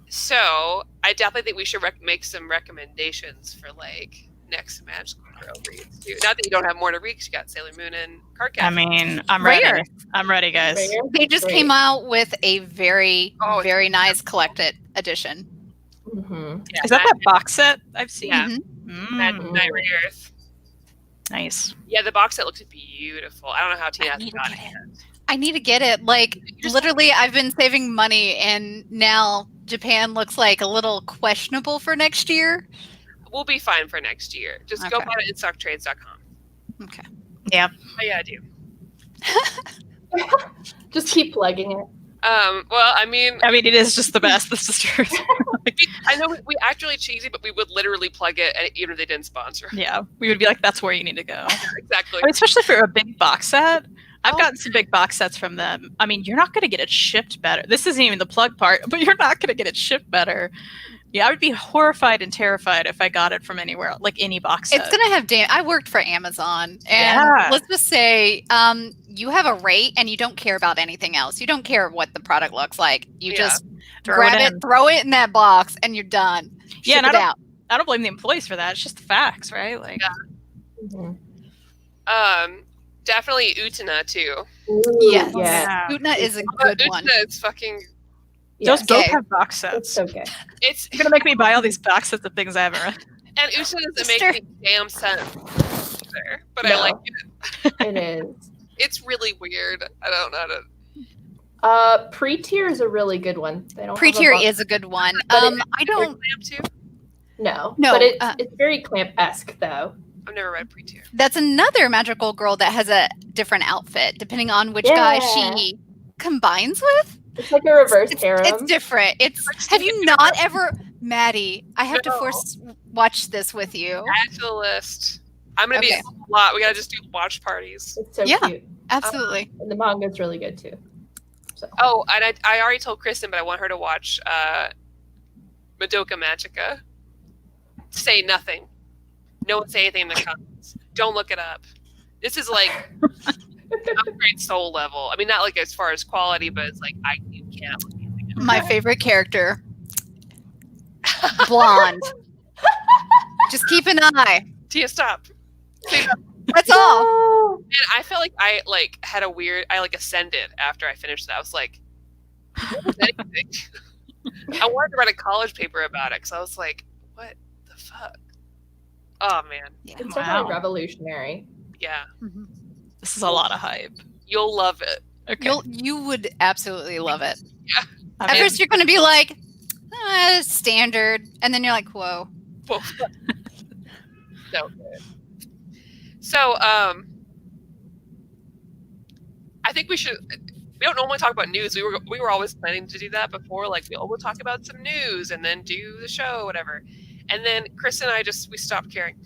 So I definitely think we should make some recommendations for like next magical girl reads too. Not that you don't have more to read, 'cause you got Sailor Moon and Cardcaptor. I mean, I'm ready. Rare. I'm ready, guys. Rayer? They just Great. came out with a very, Oh, very nice collected edition. Mm-hmm. Yeah, Is that box set I've seen? Yeah. Mhm. Night Raiders. Nice. Yeah, the box set looks beautiful. I don't know how Tina I hasn't need to got get it it. yet. I need to get it. Like, literally, I've been saving money, and now Japan looks like a little questionable for next year. We'll be fine for next year. Just go Okay. buy it at stocktrades.com. Okay. Yeah. Oh yeah, I do. Just keep plugging it. Well, I mean, it is just the best. This is true. I know we actually cheesy, but we would literally plug it, and even if they didn't sponsor. Yeah. We would be like, that's where you need to go. Exactly. I mean, especially for a big box set. I've gotten some big box sets from them. I mean, you're not going to get it shipped better. This isn't even the plug part, but you're not going to get it shipped better. Yeah, I would be horrified and terrified if I got it from anywhere, like any box set. It's going to have I worked for Amazon, and Yeah. let's just say you have a rate, and you don't care about anything else. You don't care what the product looks like. You just grab it, throw it in that box, and you're done. Yeah, Ship and it out. I don't blame the employees for that. It's just the facts, right? Like, Mm-hmm. Definitely Utena too. Yes. Yeah. Utena is a good one. Utena is fucking. those Yes. both Okay. have box It's sets. okay. It's You're going to make me buy all these box sets of things I haven't read. and Utena doesn't Sister. make any damn sense either, but I No. like it. It is. It's really weird. I don't know how to. Pre-tier is a really good one. They don't Pre-tier have a is a good one. But I don't. Clamp too. no, No, but it's very clamp-esque though. I've never read pre-tier. That's another magical girl that has a different outfit depending on which guy she combines with. It's like a reverse harem. It's different. Have you not ever, Maddie? I have to No. force watch this with you. Add to the list. I'm gonna be Okay. a lot. We gotta just do watch parties. It's so Yeah. cute. Absolutely. And the manga's really good too. So. Oh, and I already told Kristen, but I want her to watch Madoka Magica. Say nothing. No one say anything in the comments. Don't look it up. This is like upgrade soul level. I mean, not like as far as quality, but it's like you can't look anything up. My favorite character. Blonde. Just keep an eye. Tia, stop. That's all. No. And I felt like I had a weird. I ascended after I finished that. I was like, what was anything? I wanted to write a college paper about it because I was like, what the fuck? Oh man. Yeah. It's definitely revolutionary. Yeah. Mhm. This is a lot of hype. You'll love it. Okay. You would absolutely love it. I At mean, first, you're going to be like, standard. And then you're like, whoa. Whoa. So good. So, I think we should. We don't normally talk about news. We were always planning to do that before. Like, we'll talk about some news and then do the show, whatever. And then Chris and I we stopped caring.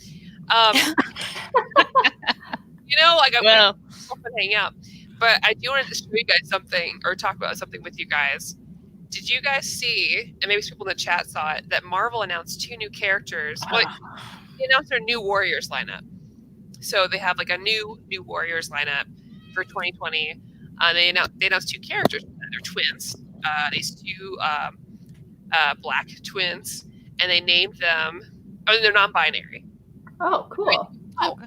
well, Often hang out. But I do want to show you guys something or talk about something with you guys. Did you guys see, and maybe some people in the chat saw it, that Marvel announced 2 new characters? Well, they announced their new Warriors lineup. So they have like a new Warriors lineup for 2020. They announced 2 characters. They're twins. These 2 black twins, and they named them. Oh, they're non-binary. Oh, cool. Oh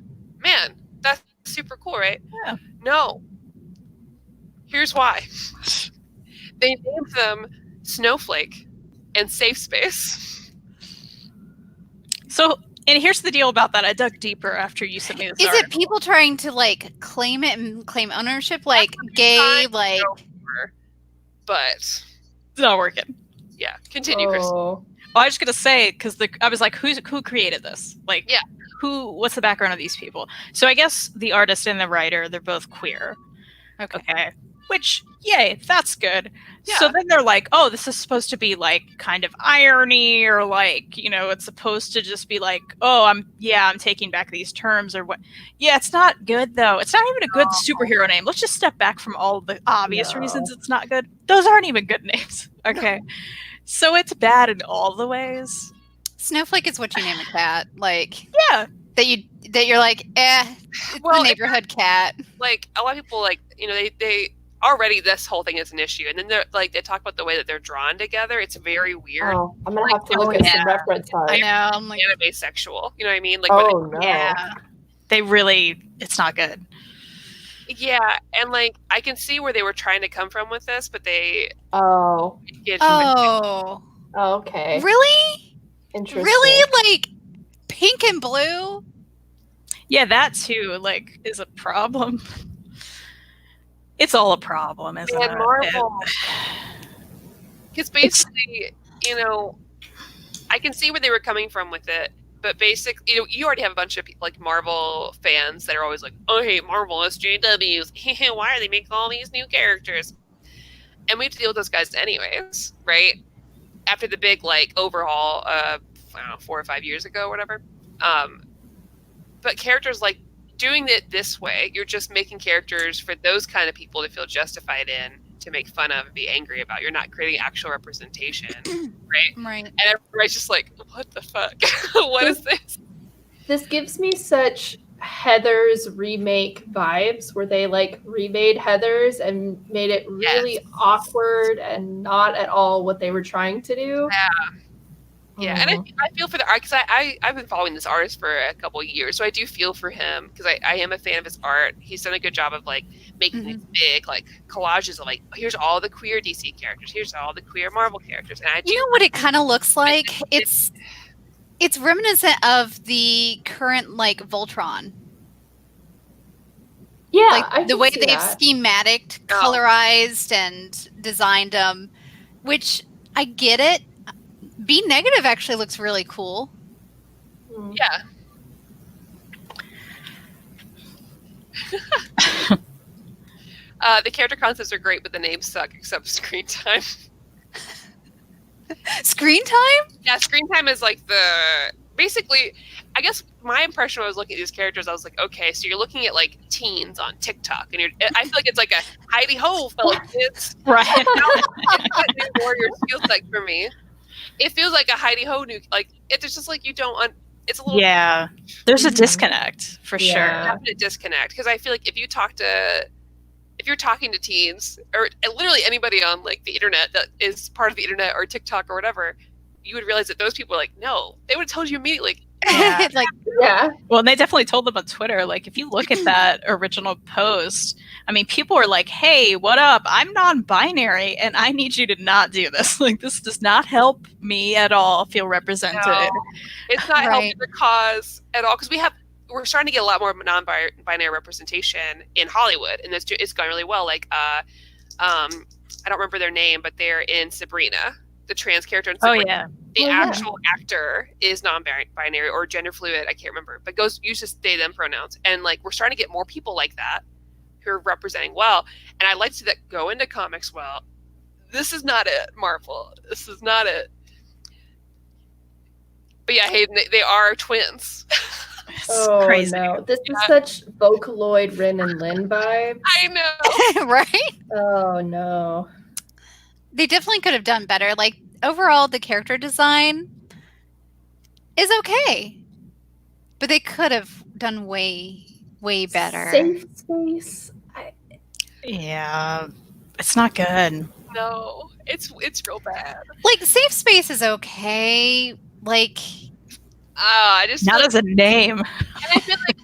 man, that's super cool, right? Yeah. No. Here's why. They named them Snowflake and Safe Space. so, and here's the deal about that. I dug deeper after you sent me this Is article. it people trying to like claim it and claim ownership, like gay, like? But It's not working. yeah, continue, Chris. Oh. Well, I was just gonna say because I was like, who created this? Like, Yeah. what's the background of these people? So I guess the artist and the writer, they're both queer. Okay. Which, yay, that's good. Yeah. So then they're like, oh, this is supposed to be like kind of irony, or like, it's supposed to just be like, oh, I'm taking back these terms or what. Yeah, it's not good though. It's not even a good superhero name. Let's just step back from all the obvious reasons it's not good. Those aren't even good names. Okay. So it's bad in all the ways. Snowflake is what you name a cat, like Yeah. that you're like, it's Well, the neighborhood cat. Like a lot of people, they already this whole thing is an issue, and then they talk about the way that they're drawn together. It's very weird. Oh, I'm gonna have to look at some reference art. I know. I'm like, Anime sexual. You know what I mean? Like, Oh no. Yeah. They really, it's not good. yeah, and like I can see where they were trying to come from with this, but they Oh. oh, Okay. really? Interesting. Really? Like pink and blue? Yeah, that too, like, is a problem. It's all a problem, isn't And it? Marvel, because basically, I can see where they were coming from with it, but basically, you already have a bunch of people, like Marvel fans that are always like, oh, hey, Marvel, SJWs, why are they making all these new characters? And we have to deal with those guys anyways, right? After the big, overhaul, I don't know, 4 or 5 years ago, or whatever. But characters, doing it this way, you're just making characters for those kind of people to feel justified in, to make fun of and be angry about. You're not creating actual representation, right? Right. And everybody's just like, what the fuck? What is this? This gives me such Heather's remake vibes, where they remade Heather's and made it really awkward and not at all what they were trying to do. Yeah, and I feel for the art, because I've been following this artist for a couple of years, so I do feel for him, because I am a fan of his art. He's done a good job of making these big collages of here's all the queer DC characters, here's all the queer Marvel characters, and I do. You know what it kind of looks like? It's reminiscent of the current Voltron. Yeah, Like the way they've schematic, colorized, and designed them, which I get it. B Negative actually looks really cool. Yeah. The character concepts are great, but the names suck, except screen time. Screen time? Yeah, screen time is basically, I guess my impression when I was looking at these characters, I was like, okay, so you're looking at like teens on TikTok, and I feel like it's like a hidey ho, fellow kids. Right. It's what New Warriors feels like for me. It feels like a hidey ho new, like it's just like you don't. It's a little There's a disconnect for sure. Definite disconnect, because I feel like if you're talking to teens or literally anybody on like the internet that is part of the internet or TikTok or whatever, you would realize that those people are like, no, they would have told you immediately. Yeah. Like, well, and they definitely told them on Twitter, like, if you look at that original post, I mean, people were like, hey, what up? I'm non-binary and I need you to not do this. Like, this does not help me at all feel represented. No, it's not helping the cause at all, because we're starting to get a lot more non-binary representation in Hollywood, and it's going really well. Like, I don't remember their name, but they're in Sabrina, the trans character in Sabrina. Oh, yeah. The actual actor is non-binary or gender fluid. I can't remember, but uses they them pronouns. And like, we're starting to get more people like that who are representing well. And I like to see that go into comics well. This is not it, Marvel. This is not it. But yeah, Hayden, they are twins. It's crazy. No. This is such Vocaloid Rin and Lin vibe. I know. right? Oh no. They definitely could have done better. Like, overall, the character design is okay, but they could have done way, way better. Safe space. Yeah, it's not good. No, it's real bad. Like, safe space is okay. Like, I just not as a name. And I feel like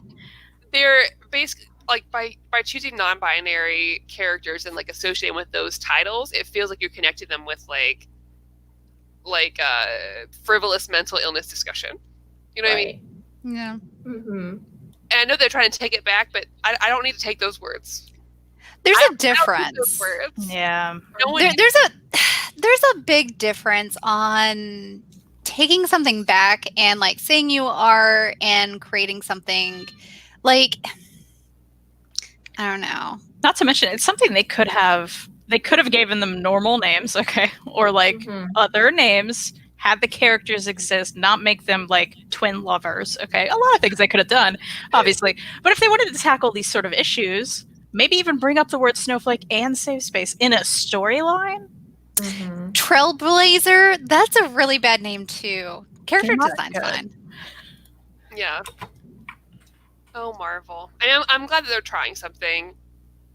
they're basically like by choosing non-binary characters and like associating with those titles, it feels like you're connecting them with like frivolous mental illness discussion. You know what I mean? yeah. Mm-hmm. And I know they're trying to take it back, but I don't need to take those words. There's I a difference. those words. Yeah. No one There's a big difference on taking something back and like saying you are and creating something like, I don't know. Not to mention, it's something they could have given them normal names, okay, or like other names, had the characters exist, not make them like twin lovers, okay. A lot of things they could have done, obviously, but if they wanted to tackle these sort of issues, maybe even bring up the word snowflake and safe space in a storyline. Trailblazer, that's a really bad name too. Character design's fine. Yeah. Oh, Marvel. I'm glad that they're trying something,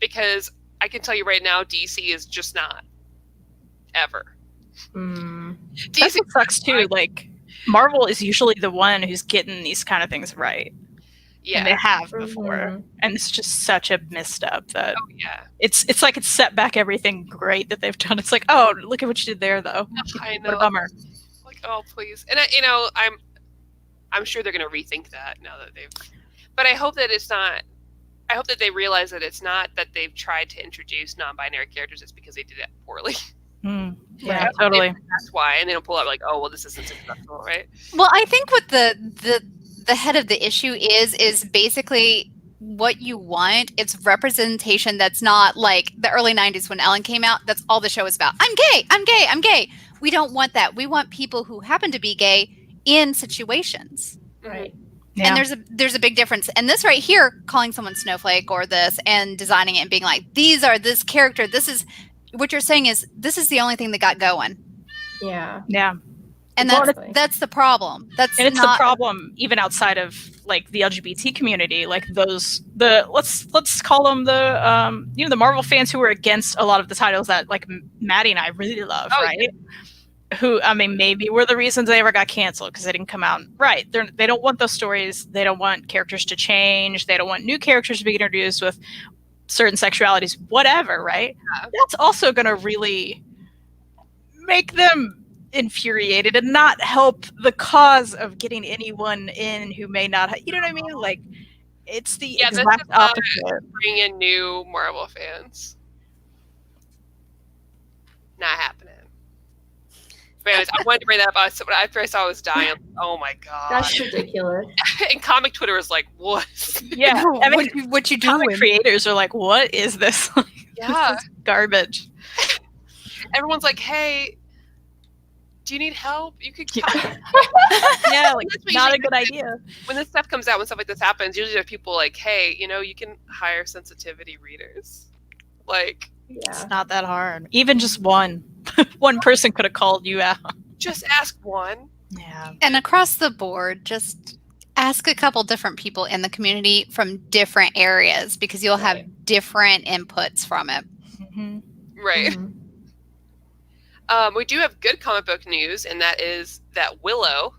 because I can tell you right now, DC is just not. Ever. DC sucks too. Like, Marvel is usually the one who's getting these kind of things right. Yeah. And they have before. And it's just such a misstep that it's like it's set back everything great that they've done. It's like, oh, look at what you did there, though. I know. What a bummer. Like, oh, please. And I'm sure they're going to rethink that now that they've. But I hope that it's not. I hope that they realize that it's not that they've tried to introduce non-binary characters. It's because they did it poorly. Yeah, totally. That's why, and they don't pull out like, oh, well, this isn't successful, right? Well, I think what the head of the issue is basically what you want. It's representation that's not like the early 90s when Ellen came out. That's all the show is about. I'm gay. I'm gay. I'm gay. We don't want that. We want people who happen to be gay in situations. Right. Yeah. And there's a big difference. And this right here, calling someone snowflake or this and designing it and being like, these are this character. This is what you're saying is this is the only thing that got going. Yeah. Yeah. And that's the problem. It's the problem even outside of like the LGBT community, like let's call them the Marvel fans who were against a lot of the titles that like Maddie and I really love, right? Yeah. Who, I mean, maybe were the reasons they ever got canceled because they didn't come out right. They don't want those stories. They don't want characters to change. They don't want new characters to be introduced with certain sexualities, whatever, right? Yeah. That's also going to really make them infuriated and not help the cause of getting anyone in who may not, you know what I mean? Like, it's the exact opposite. Bring in new Marvel fans. Not happening. But anyways, I wanted to bring that up. After I saw I was dying, oh my god, that's ridiculous. And comic Twitter was like, "What? Yeah, I mean, what you doing?" Comic creators are like, "What is this? Yeah, this is garbage." Everyone's like, "Hey, do you need help? You could come. Yeah, like That's what not usually a good idea. When this stuff comes out, when stuff like this happens, usually there are people like, hey, you can hire sensitivity readers. Like, It's not that hard. Even just one person could have called you out. just ask one. Yeah. And across the board, just ask a couple different people in the community from different areas because you'll have different inputs from it. Mm-hmm. Right. We do have good comic book news, and that is that Willow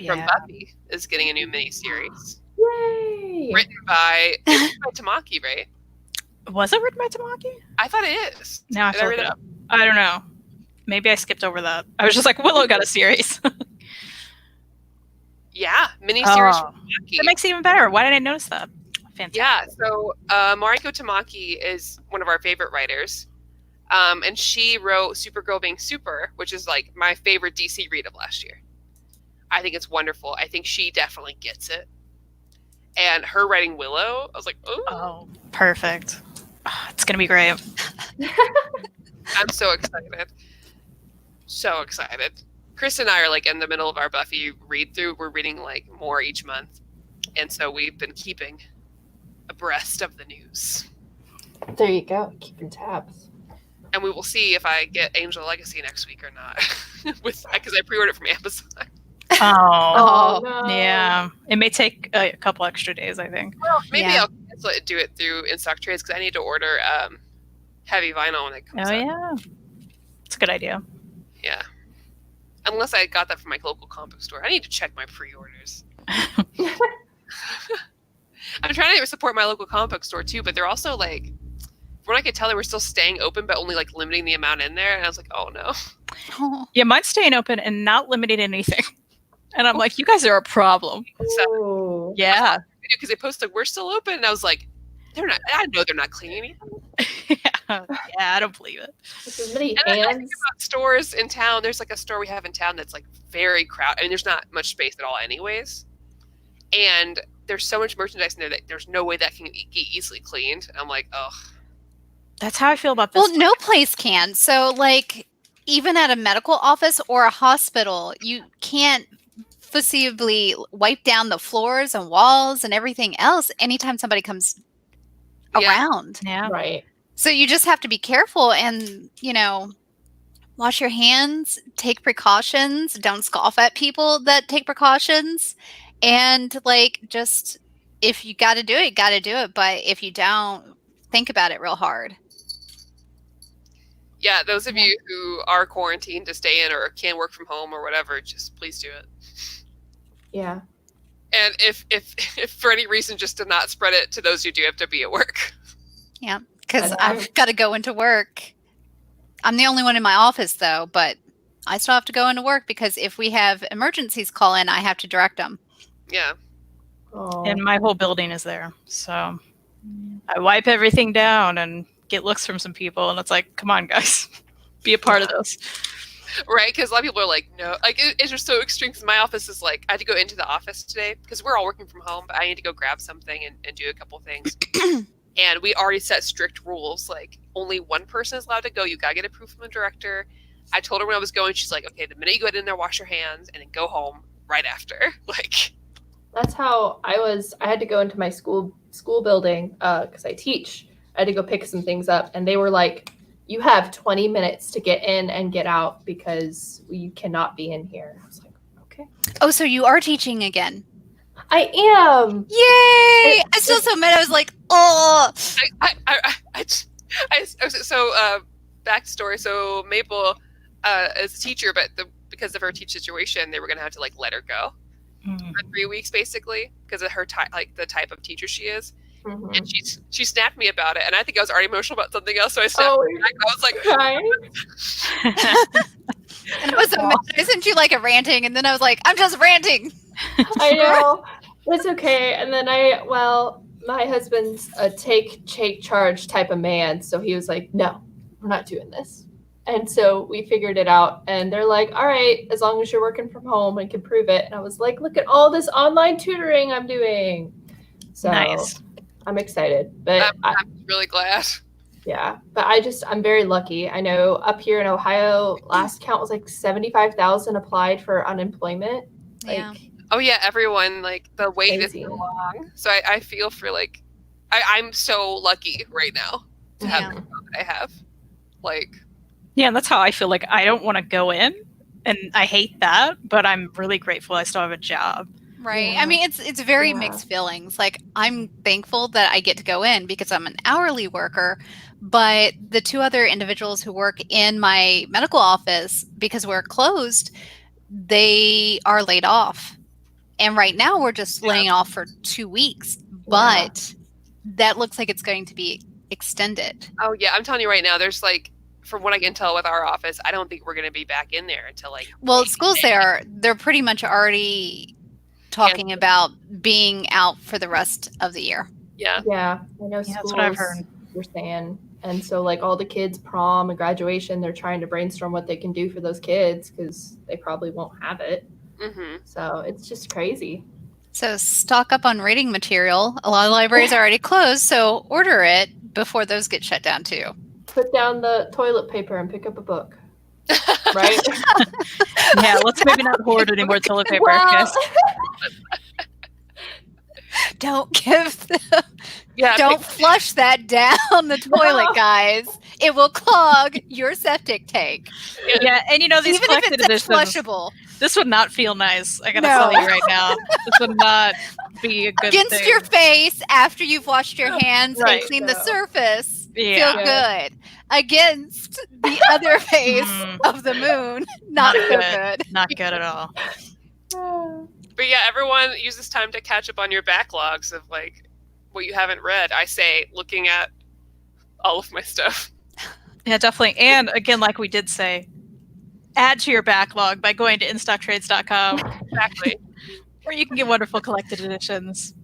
from Buffy is getting a new miniseries. Yay! Written by Tamaki, right? Was it written by Tamaki? I thought it is. Now I have to look it up. I don't know. Maybe I skipped over that. I was just like, Willow got a series. Yeah, miniseries from Tamaki. That makes it even better. Why didn't I notice that? Fantastic. Yeah, so Mariko Tamaki is one of our favorite writers. And she wrote Supergirl Being Super, which is like my favorite DC read of last year. I think it's wonderful. I think she definitely gets it. And her writing Willow, I was like, oh, perfect. Oh, it's going to be great. I'm so excited. So excited. Chris and I are like in the middle of our Buffy read through. We're reading like more each month. And so we've been keeping abreast of the news. There you go. Keeping tabs. And we will see if I get Angel Legacy next week or not. Because I pre-ordered it from Amazon. Oh, no. Yeah. It may take a couple extra days, I think. Well, maybe I'll cancel it and do it through In Stock Trades because I need to order heavy vinyl when it comes out. Yeah. It's a good idea. Yeah. Unless I got that from my local comic book store. I need to check my pre-orders. I'm trying to support my local comic book store too, but they're also like, from what I could tell, they were still staying open, but only like limiting the amount in there. And I was like, oh no. Yeah, mine's staying open and not limiting anything. And I'm like, you guys are a problem. Ooh. Yeah. Because they posted, we're still open. And I was like, they're not, I know they're not cleaning anything. Yeah, I don't believe it. With as many And then I think hands. about stores in town. There's like a store we have in town that's like very crowded. I mean, there's not much space at all anyways. And there's so much merchandise in there that there's no way that can get easily cleaned. And I'm like, ugh. That's how I feel about this. Well, no place can. So, like, even at a medical office or a hospital, you can't foreseeably wipe down the floors and walls and everything else anytime somebody comes around. Yeah. Right. So you just have to be careful and, wash your hands, take precautions, don't scoff at people that take precautions. And, like, just if you got to do it, got to do it. But if you don't, think about it real hard. Yeah, those of you who are quarantined to stay in or can work from home or whatever, just please do it. Yeah. And if for any reason, just to not spread it to those who do have to be at work. Yeah, because I've got to go into work. I'm the only one in my office, though, but I still have to go into work because if we have emergencies call in, I have to direct them. Yeah. Oh. And my whole building is there. So I wipe everything down and get looks from some people. And it's like, come on, guys, be a part of this. Right, because a lot of people are like, no. Like, it's just so extreme. Because my office is like, I had to go into the office today because we're all working from home, but I need to go grab something and do a couple things. And we already set strict rules. Like, only one person is allowed to go. You got to get approved from the director. I told her when I was going, she's like, okay, the minute you go in there, wash your hands, and then go home right after. Like, That's how I was. I had to go into my school building because I teach. I had to go pick some things up, and they were like, you have 20 minutes to get in and get out because you cannot be in here. I was like, okay. Oh, so you are teaching again. I am. Yay! I still so mad. I was like, oh. So backstory. So Maple is a teacher, but because of her teach situation, they were going to have to like let her go for 3 weeks basically because of her the type of teacher she is. Mm-hmm. And she snapped me about it, and I think I was already emotional about something else, so I snapped her back. I was like, crying. And I was so mad. I sent you like a ranting, and then I was like, I'm just ranting. I know. It's okay. And then my husband's a take charge type of man, so he was like, no, we're not doing this. And so we figured it out, and they're like, all right, as long as you're working from home and can prove it. And I was like, look at all this online tutoring I'm doing. So Nice. I'm excited, but I'm really glad. Yeah, but I'm very lucky. I know up here in Ohio, last count was like 75,000 applied for unemployment. Yeah. Like, Oh yeah, everyone, like the wait is crazy. so long. So I feel for like, I'm so lucky right now to have the job that I have. Like, Yeah, that's how I feel. Like I don't want to go in, and I hate that, but I'm really grateful I still have a job. Right. Yeah. I mean, it's very Yeah. mixed feelings. Like I'm thankful that I get to go in because I'm an hourly worker, but the two other individuals who work in my medical office, because we're closed, they are laid off. And right now we're just laying off for 2 weeks, but that looks like it's going to be extended. oh yeah, I'm telling you right now, there's like, from what I can tell with our office, I don't think we're going to be back in there until like. Well, schools they're pretty much already talking about being out for the rest of the year. Yeah. Yeah, I know Yeah, schools that's what I've heard. were saying. And so, like, all the kids' prom and graduation, they're trying to brainstorm what they can do for those kids because they probably won't have it. Mm-hmm. So it's just crazy. So stock up on reading material. A lot of libraries are already closed, so order it before those get shut down too. Put down the toilet paper and pick up a book. Right? Yeah, let's maybe not hoard any more toilet paper. Well, guys. Don't give Yeah. don't flush that down the toilet, guys. It will clog your septic tank. Yeah, and you know these Even if collected it's editions. flushable. This would not feel nice. I gotta No. tell you right now. This would not be a good Against thing. your face after you've washed your hands Right. and cleaned the No. surface. Yeah. Feel good. Against the other face of the moon, not so good. Not good at all. But yeah, everyone use this time to catch up on your backlogs of like what you haven't read. I say, looking at all of my stuff. Yeah, definitely. And again, like we did say, add to your backlog by going to instocktrades.com, Exactly. where you can get wonderful collected editions.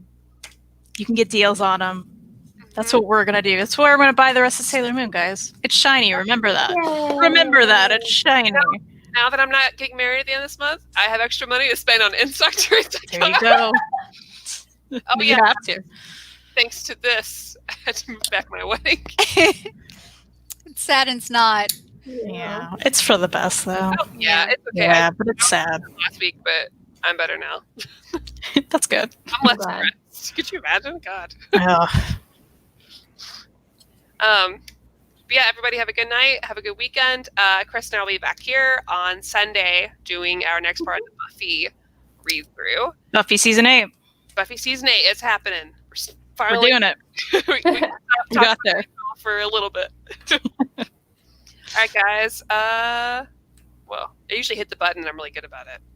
You can get deals on them. That's what we're going to do. That's where I'm going to buy the rest of Sailor Moon, guys. It's shiny. Remember that. Remember that. It's shiny. Now that I'm not getting married at the end of this month, I have extra money to spend on InStockTrades.com. There you go. Oh You yeah, have to. thanks to this, I had to move back my wedding. It saddens not. Yeah. It's for the best, though. Oh, yeah, it's okay. Yeah, but it's sad. Last week, but I'm better now. That's good. I'm less glad. stressed. Could you imagine? God. Oh. But yeah, everybody have a good night. Have a good weekend. Chris and I will be back here on Sunday doing our next part of the Buffy read through. Buffy season 8. Buffy season 8 is happening. We're Finally, doing it. we We got there. for a little bit. All right, guys. Well, I usually hit the button. I'm really good about it.